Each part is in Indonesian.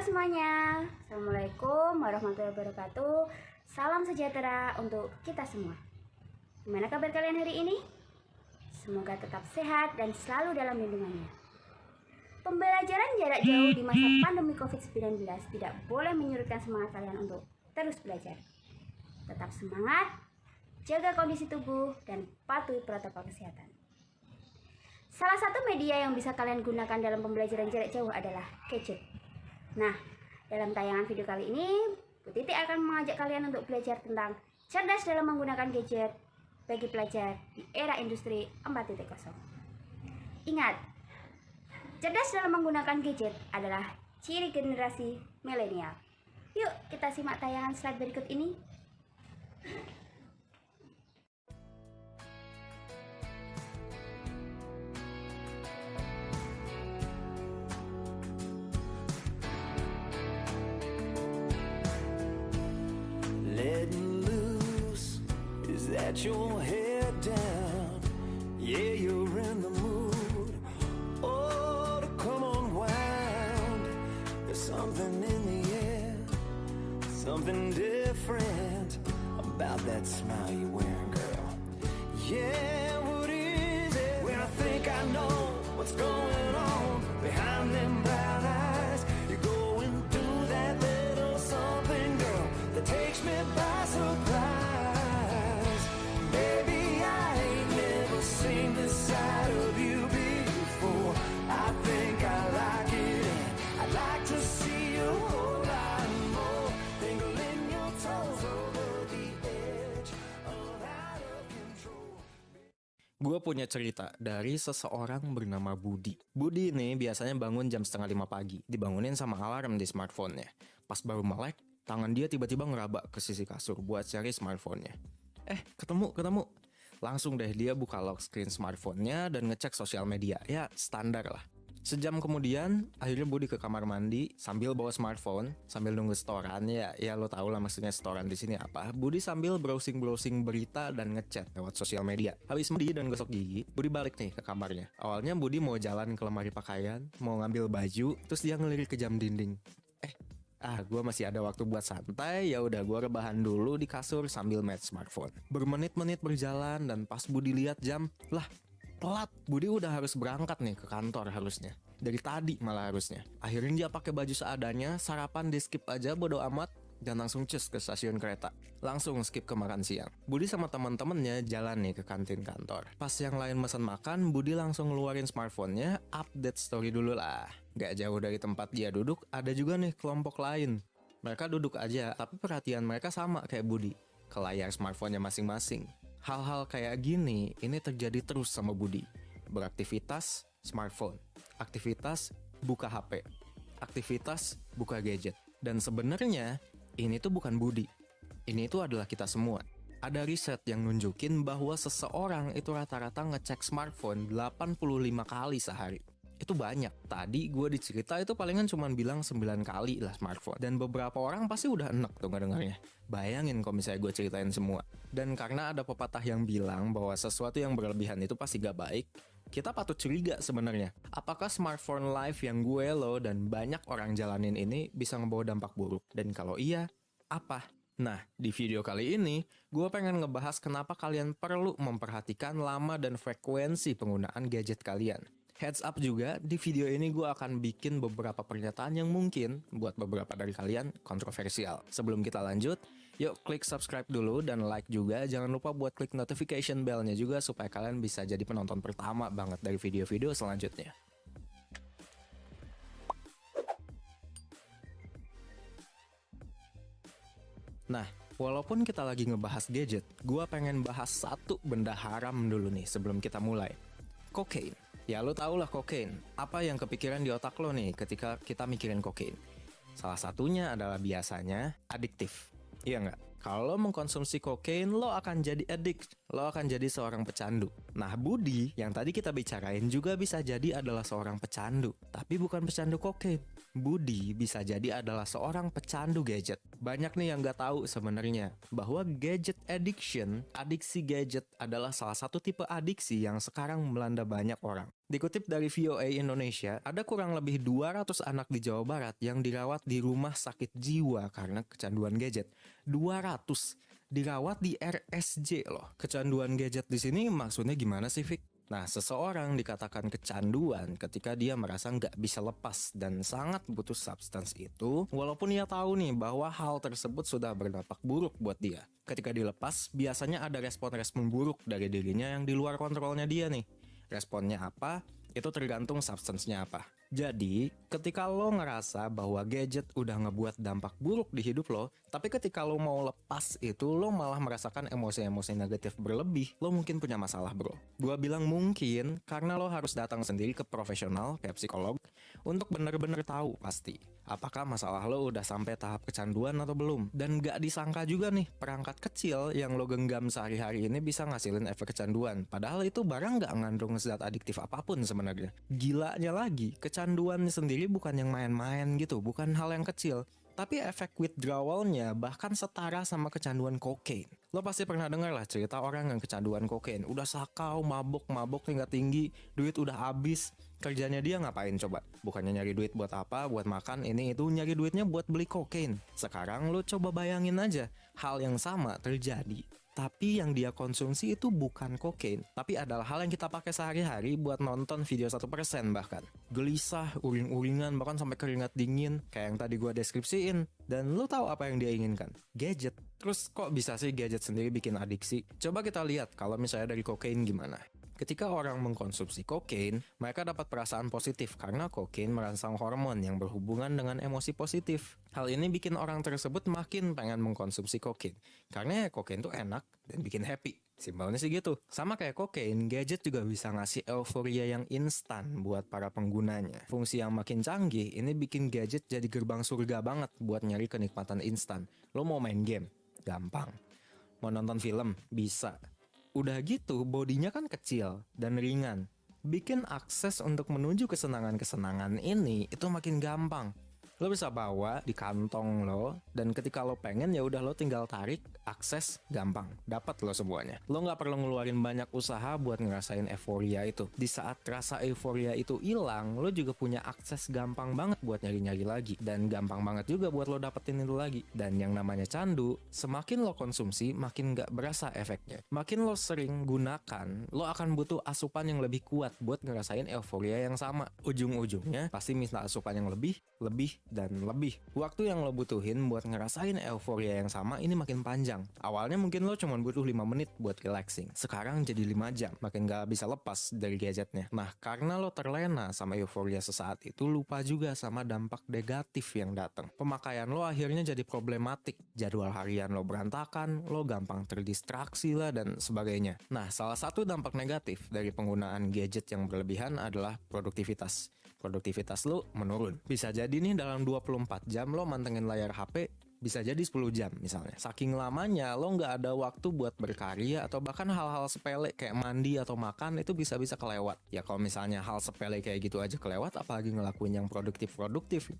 semuanya, Assalamualaikum warahmatullahi wabarakatuh. Salam sejahtera untuk kita semua. Gimana kabar kalian hari ini? Semoga tetap sehat dan selalu dalam lindungannya. Pembelajaran jarak jauh di masa pandemi COVID-19 tidak boleh menyurutkan semangat kalian untuk terus belajar. Tetap semangat, jaga kondisi tubuh, dan patuhi protokol kesehatan. Salah satu media yang bisa kalian gunakan dalam pembelajaran jarak jauh adalah gadget. Nah, dalam tayangan video kali ini, Bu Titi akan mengajak kalian untuk belajar tentang cerdas dalam menggunakan gadget bagi pelajar di era industri 4.0. Ingat, cerdas dalam menggunakan gadget adalah ciri generasi milenial. Yuk, kita simak tayangan slide berikut ini. Letting loose, is that your head down? Yeah, you're in the mood. Oh, to come unwind. There's something in the air, something different about that smile you're wearing, girl. Yeah, what is it? When I think I know what's going on behind them brown eyes, you're going through that little something, girl, that takes me by surprise. Baby, I ain't never seen this side of you before. I think I like it, and I'd like to see you a whole lot more. Tingling your toes over the edge of out of control. Gue punya cerita dari seseorang bernama Budi. Budi ini biasanya bangun jam 4:30 pagi, dibangunin sama alarm di smartphone-nya. Pas baru melek, tangan dia tiba-tiba ngeraba ke sisi kasur buat cari smartphone-nya. Ketemu. Langsung deh dia buka lock screen smartphone-nya dan ngecek sosial media. Ya, standar lah. Sejam kemudian, akhirnya Budi ke kamar mandi sambil bawa smartphone, sambil nunggu setoran. Ya lo tau lah maksudnya setoran di sini apa. Budi sambil browsing berita dan ngechat lewat sosial media. Habis mandi dan gosok gigi, Budi balik nih ke kamarnya. Awalnya Budi mau jalan ke lemari pakaian, mau ngambil baju, terus dia ngelirik ke jam dinding. Gue masih ada waktu buat santai, ya udah gue rebahan dulu di kasur sambil main smartphone. Bermenit-menit berjalan dan pas Budi lihat jam, lah telat. Budi udah harus berangkat nih ke kantor harusnya. Dari tadi malah harusnya. Akhirnya dia pakai baju seadanya, sarapan di skip aja bodo amat dan langsung cus ke stasiun kereta. Langsung skip ke makan siang. Budi sama teman-temannya jalan nih ke kantin kantor. Pas yang lain pesan makan, Budi langsung ngeluarin smartphone-nya, update story dulu lah. Gak jauh dari tempat dia duduk, ada juga nih kelompok lain. Mereka duduk aja, tapi perhatian mereka sama kayak Budi, ke layar smartphone-nya masing-masing. Hal-hal kayak gini, ini terjadi terus sama Budi. Beraktivitas, smartphone. Aktivitas, buka HP. Aktivitas, buka gadget. Dan sebenarnya, ini tuh bukan Budi. Ini tuh adalah kita semua. Ada riset yang nunjukin bahwa seseorang itu rata-rata ngecek smartphone 85 kali sehari. Itu banyak. Tadi gue dicerita itu palingan cuma bilang 9 kali lah smartphone. Dan beberapa orang pasti udah enek tuh ngedengarnya. Bayangin kalau misalnya gue ceritain semua. Dan karena ada pepatah yang bilang bahwa sesuatu yang berlebihan itu pasti gak baik, kita patut curiga sebenarnya. Apakah smartphone life yang gue, lo, dan banyak orang jalanin ini bisa ngebawa dampak buruk? Dan kalau iya, apa? Nah, di video kali ini, gue pengen ngebahas kenapa kalian perlu memperhatikan lama dan frekuensi penggunaan gadget kalian. Heads up juga, di video ini gue akan bikin beberapa pernyataan yang mungkin buat beberapa dari kalian kontroversial. Sebelum kita lanjut, yuk klik subscribe dulu dan like juga. Jangan lupa buat klik notification bell-nya juga supaya kalian bisa jadi penonton pertama banget dari video-video selanjutnya. Nah, walaupun kita lagi ngebahas gadget, gue pengen bahas satu benda haram dulu nih sebelum kita mulai. Kokain. Ya lo tau lah kokain. Apa yang kepikiran di otak lo nih ketika kita mikirin kokain? Salah satunya adalah biasanya adiktif. Iya nggak? Kalau lo mengkonsumsi kokain, lo akan jadi addict. Lo akan jadi seorang pecandu. Nah, Budi yang tadi kita bicarain juga bisa jadi adalah seorang pecandu. Tapi bukan pecandu kokain. Budi bisa jadi adalah seorang pecandu gadget. Banyak nih yang nggak tahu sebenarnya bahwa gadget addiction, adiksi gadget adalah salah satu tipe adiksi yang sekarang melanda banyak orang. Dikutip dari VOA Indonesia, ada kurang lebih 200 anak di Jawa Barat yang dirawat di rumah sakit jiwa karena kecanduan gadget. 200 dirawat di RSJ loh. Kecanduan gadget di sini maksudnya gimana sih, Fik? Nah, seseorang dikatakan kecanduan ketika dia merasa nggak bisa lepas dan sangat butuh substance itu, walaupun ia tahu nih bahwa hal tersebut sudah berdampak buruk buat dia. Ketika dilepas, biasanya ada respon-respon buruk dari dirinya yang di luar kontrolnya dia nih. Responnya apa? Itu tergantung substance-nya apa. Jadi, ketika lo ngerasa bahwa gadget udah ngebuat dampak buruk di hidup lo, tapi ketika lo mau lepas itu, lo malah merasakan emosi-emosi negatif berlebih, lo mungkin punya masalah, bro. Gua bilang mungkin karena lo harus datang sendiri ke profesional, kayak psikolog, untuk bener-bener tahu pasti apakah masalah lo udah sampai tahap kecanduan atau belum. Dan gak disangka juga nih, perangkat kecil yang lo genggam sehari-hari ini bisa ngasilin efek kecanduan. Padahal itu barang gak ngandung zat adiktif apapun sebenarnya. Gilanya lagi, kecanduan sendiri bukan yang main-main gitu, bukan hal yang kecil. Tapi efek withdrawalnya bahkan setara sama kecanduan kokain. Lo pasti pernah dengar lah cerita orang yang kecanduan kokain. Udah sakau, mabok tingkat tinggi, duit udah habis. Kerjanya dia ngapain coba? Bukannya nyari duit buat apa, buat makan, ini itu, nyari duitnya buat beli kokain. Sekarang lo coba bayangin aja, hal yang sama terjadi. Tapi yang dia konsumsi itu bukan kokain, tapi adalah hal yang kita pakai sehari-hari buat nonton video 1% bahkan. Gelisah, uring-uringan, bahkan sampai keringat dingin, kayak yang tadi gua deskripsiin. Dan lu tahu apa yang dia inginkan? Gadget. Terus kok bisa sih gadget sendiri bikin adiksi? Coba kita lihat kalau misalnya dari kokain gimana. Ketika orang mengkonsumsi kokain, mereka dapat perasaan positif karena kokain merangsang hormon yang berhubungan dengan emosi positif. Hal ini bikin orang tersebut makin pengen mengkonsumsi kokain. Karena ya kokain tuh enak dan bikin happy. Simpelnya sih gitu. Sama kayak kokain, gadget juga bisa ngasih euforia yang instan buat para penggunanya. Fungsi yang makin canggih, ini bikin gadget jadi gerbang surga banget buat nyari kenikmatan instan. Lo mau main game? Gampang. Mau nonton film? Bisa. Udah gitu, bodinya kan kecil dan ringan. Bikin akses untuk menuju kesenangan-kesenangan ini itu makin gampang. Lo bisa bawa di kantong lo, dan ketika lo pengen ya udah lo tinggal tarik, akses gampang, dapat lo semuanya. Lo nggak perlu ngeluarin banyak usaha buat ngerasain euforia itu. Di saat rasa euforia itu hilang, lo juga punya akses gampang banget buat nyari-nyari lagi, dan gampang banget juga buat lo dapetin itu lagi. Dan yang namanya candu, semakin lo konsumsi, makin nggak berasa efeknya. Makin lo sering gunakan, lo akan butuh asupan yang lebih kuat buat ngerasain euforia yang sama. Ujung-ujungnya pasti minta asupan yang lebih, dan lebih. Waktu yang lo butuhin buat ngerasain euforia yang sama ini makin panjang. Awalnya mungkin lo cuma butuh 5 menit buat relaxing. Sekarang jadi 5 jam. Makin gak bisa lepas dari gadgetnya. Nah, karena lo terlena sama euforia sesaat itu, lupa juga sama dampak negatif yang datang. Pemakaian lo akhirnya jadi problematik. Jadwal harian lo berantakan, lo gampang terdistraksi lah dan sebagainya. Nah, salah satu dampak negatif dari penggunaan gadget yang berlebihan adalah produktivitas. Produktivitas lo menurun. Bisa jadi nih dalam 24 jam lo mantengin layar HP, bisa jadi 10 jam misalnya. Saking lamanya lo nggak ada waktu buat berkarya atau bahkan hal-hal sepele kayak mandi atau makan itu bisa-bisa kelewat. Ya kalau misalnya hal sepele kayak gitu aja kelewat, apalagi ngelakuin yang produktif.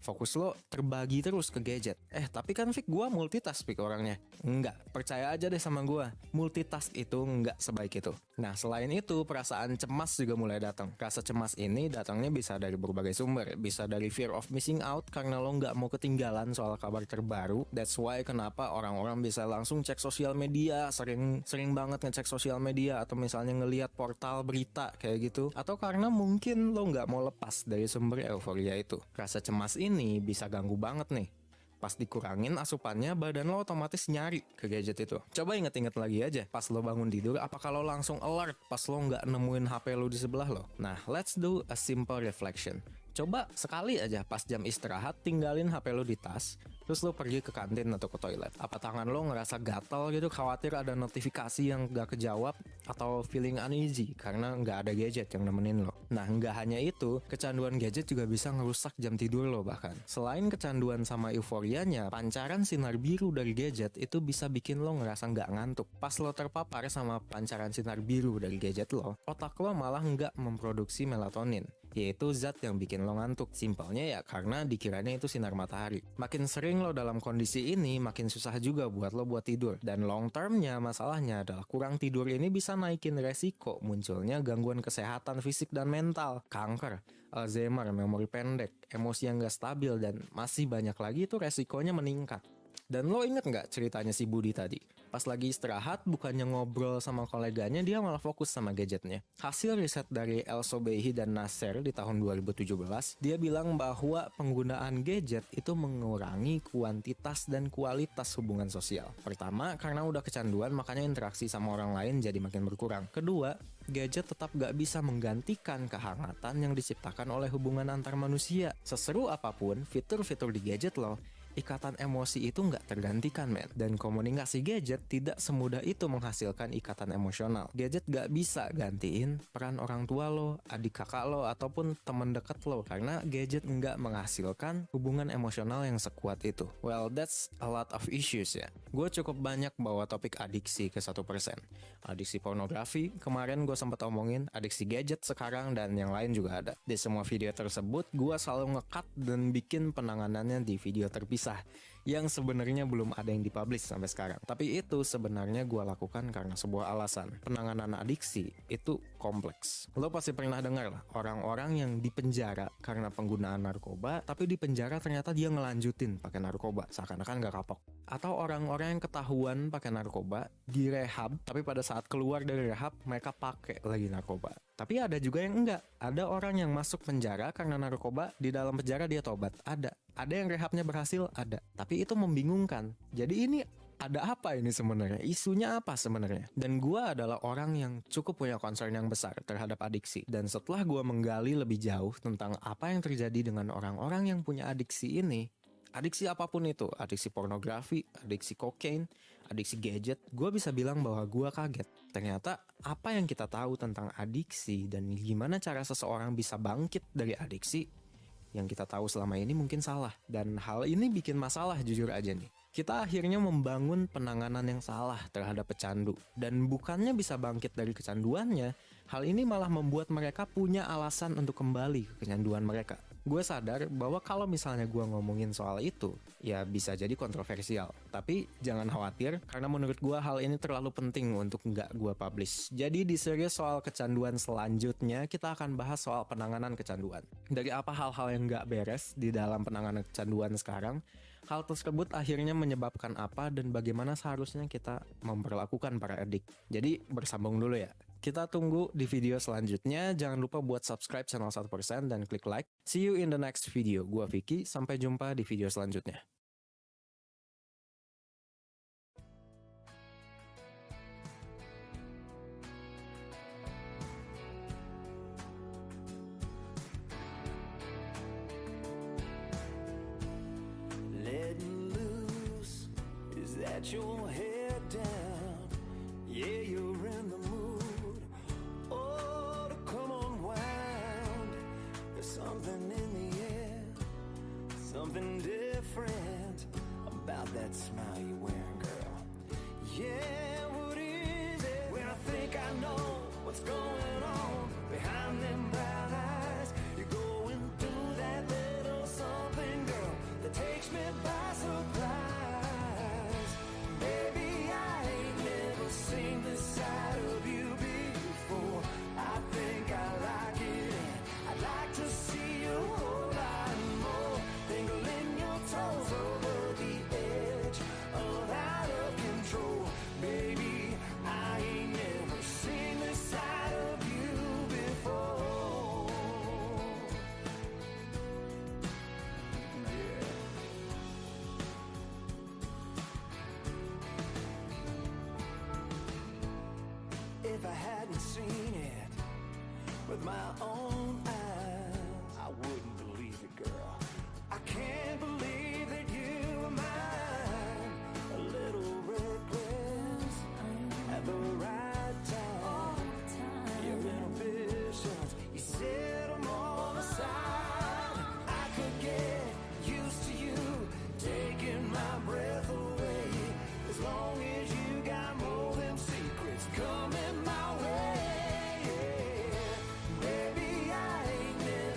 Fokus lo terbagi terus ke gadget. Tapi kan Fik, gue multitask Fik orangnya. Enggak, percaya aja deh sama gue. Multitask itu nggak sebaik itu. Nah selain itu, perasaan cemas juga mulai datang. Rasa cemas ini datangnya bisa dari berbagai sumber. Bisa dari fear of missing out karena lo nggak mau ketinggalan soal kabar terbaru. That's why kenapa orang-orang bisa langsung cek sosial media, sering banget ngecek sosial media, atau misalnya ngelihat portal berita kayak gitu. Atau karena mungkin lo nggak mau lepas dari sumber euforia itu. Rasa cemas ini bisa ganggu banget nih. Pas dikurangin asupannya, badan lo otomatis nyari ke gadget itu. Coba inget-inget lagi aja, pas lo bangun tidur, apakah lo langsung alert pas lo nggak nemuin HP lo di sebelah lo? Nah, let's do a simple reflection. Coba sekali aja pas jam istirahat tinggalin HP lo di tas, terus lo pergi ke kantin atau ke toilet. Apa tangan lo ngerasa gatal gitu, khawatir ada notifikasi yang gak kejawab, atau feeling uneasy karena gak ada gadget yang nemenin lo? Nah, gak hanya itu, kecanduan gadget juga bisa ngerusak jam tidur lo bahkan. Selain kecanduan sama euforianya, pancaran sinar biru dari gadget itu bisa bikin lo ngerasa gak ngantuk. Pas lo terpapar sama pancaran sinar biru dari gadget lo, otak lo malah gak memproduksi melatonin yaitu zat yang bikin lo ngantuk. Simpelnya ya karena dikiranya itu sinar matahari. Makin sering lo dalam kondisi ini, makin susah juga buat lo buat tidur. Dan long termnya masalahnya adalah kurang tidur ini bisa naikin resiko munculnya gangguan kesehatan fisik dan mental, kanker, Alzheimer, memori pendek, emosi yang gak stabil, dan masih banyak lagi itu resikonya meningkat. Dan lo inget gak ceritanya si Budi tadi? Pas lagi istirahat, bukannya ngobrol sama koleganya, dia malah fokus sama gadgetnya. Hasil riset dari El Sobehi dan Nasser di tahun 2017, dia bilang bahwa penggunaan gadget itu mengurangi kuantitas dan kualitas hubungan sosial. Pertama, karena udah kecanduan, makanya interaksi sama orang lain jadi makin berkurang. Kedua, gadget tetap gak bisa menggantikan kehangatan yang diciptakan oleh hubungan antar manusia. Seseru apapun fitur-fitur di gadget lo, ikatan emosi itu nggak tergantikan, men. Dan komunikasi gadget tidak semudah itu menghasilkan ikatan emosional. Gadget nggak bisa gantiin peran orang tua lo, adik kakak lo, ataupun teman dekat lo. Karena gadget nggak menghasilkan hubungan emosional yang sekuat itu. Well, that's a lot of issues ya. Gue cukup banyak bawa topik adiksi ke 1%. Adiksi pornografi, kemarin gue sempat omongin, adiksi gadget sekarang, dan yang lain juga ada. Di semua video tersebut, gue selalu nge-cut dan bikin penanganannya di video terpisah yang sebenarnya belum ada yang dipublish sampai sekarang. Tapi itu sebenarnya gue lakukan karena sebuah alasan. Penanganan adiksi itu kompleks. Lo pasti pernah dengar lah, orang-orang yang dipenjara karena penggunaan narkoba, tapi di penjara ternyata dia ngelanjutin pakai narkoba, seakan-akan gak kapok. Atau orang-orang yang ketahuan pakai narkoba, direhab, tapi pada saat keluar dari rehab, mereka pakai lagi narkoba. Tapi ada juga yang enggak. Ada orang yang masuk penjara karena narkoba, di dalam penjara dia tobat. Ada yang rehabnya berhasil, ada. Tapi itu membingungkan. Jadi ini ada apa ini sebenarnya? Isunya apa sebenarnya? Dan gue adalah orang yang cukup punya concern yang besar terhadap adiksi. Dan setelah gue menggali lebih jauh tentang apa yang terjadi dengan orang-orang yang punya adiksi ini, adiksi apapun itu, adiksi pornografi, adiksi kokain, adiksi gadget, gue bisa bilang bahwa gue kaget. Ternyata apa yang kita tahu tentang adiksi dan gimana cara seseorang bisa bangkit dari adiksi, yang kita tahu selama ini mungkin salah. Dan hal ini bikin masalah jujur aja nih. Kita akhirnya membangun penanganan yang salah terhadap pecandu. Dan bukannya bisa bangkit dari kecanduannya, hal ini malah membuat mereka punya alasan untuk kembali ke kecanduan mereka. Gue sadar bahwa kalau misalnya gue ngomongin soal itu, ya bisa jadi kontroversial. Tapi jangan khawatir, karena menurut gue hal ini terlalu penting untuk nggak gue publish. Jadi di series soal kecanduan selanjutnya, kita akan bahas soal penanganan kecanduan. Dari apa hal-hal yang nggak beres di dalam penanganan kecanduan sekarang, hal tersebut akhirnya menyebabkan apa dan bagaimana seharusnya kita memperlakukan para edik. Jadi bersambung dulu ya. Kita tunggu di video selanjutnya. Jangan lupa buat subscribe channel 1% dan klik like. See you in the next video. Gua Vicky, sampai jumpa di video selanjutnya. Letting loose, is that your head down? Yeah, you're in the mood. Oh, to come unwound. There's something in the air, something different about that smile you're wearing, girl. Yeah, what is it? When I think I know what's going on behind them brown eyes, you're going through that little something, girl, that takes me by surprise. Baby, I ain't never seen this side of you before. I think I like it, and I'd like to see you a whole lot more. Dangling your toes over the edge of out of control. Baby, I ain't never seen this side of you before. Yeah. If I hadn't seen it with my own eyes, I wouldn't believe it, girl. I can't believe that you were mine. A little reckless at the right time. Your inhibitions, you set them all aside. I could get used to you taking my breath away, as long as you got more than secrets coming my way. Baby, I ain't never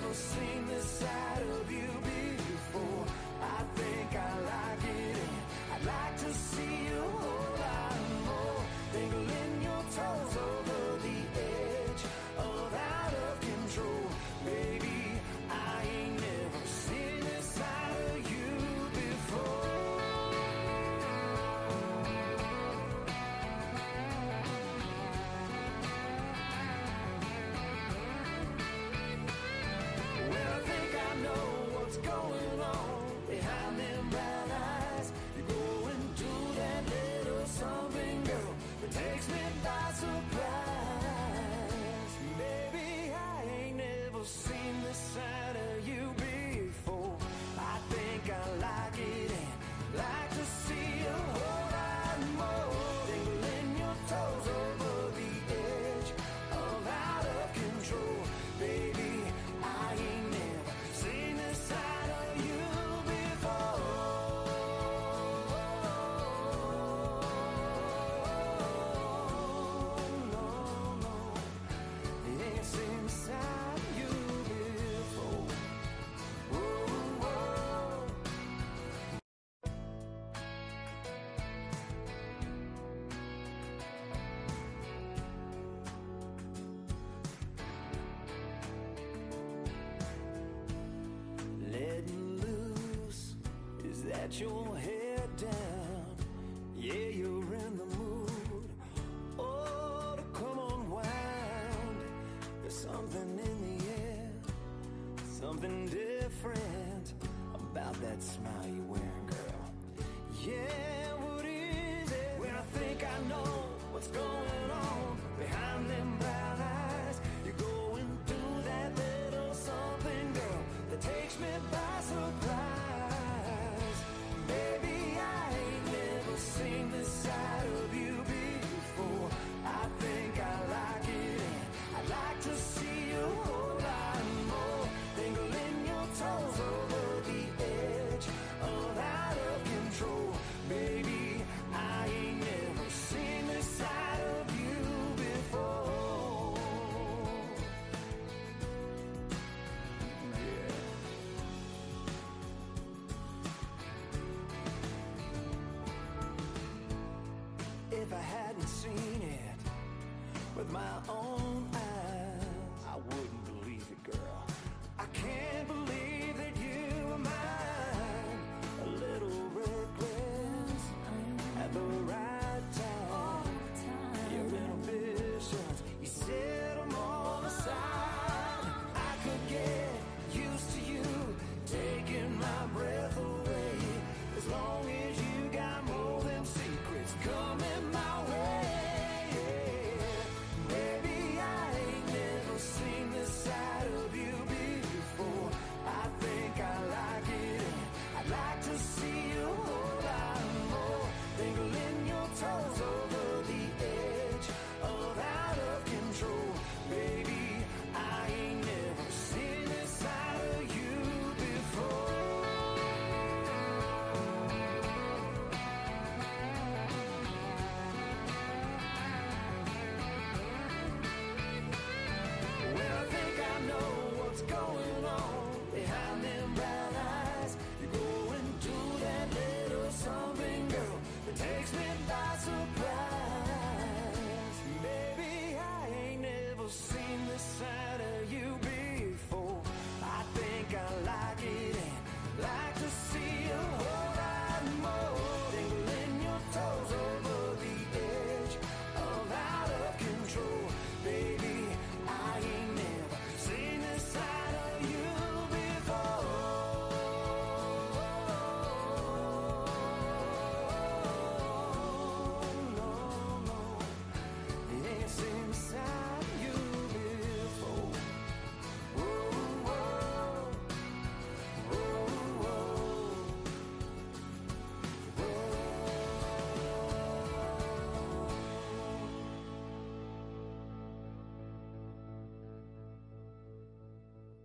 that your head down? Yeah, you're in the mood. Oh, to come unwound. There's something in the air, something different about that smile.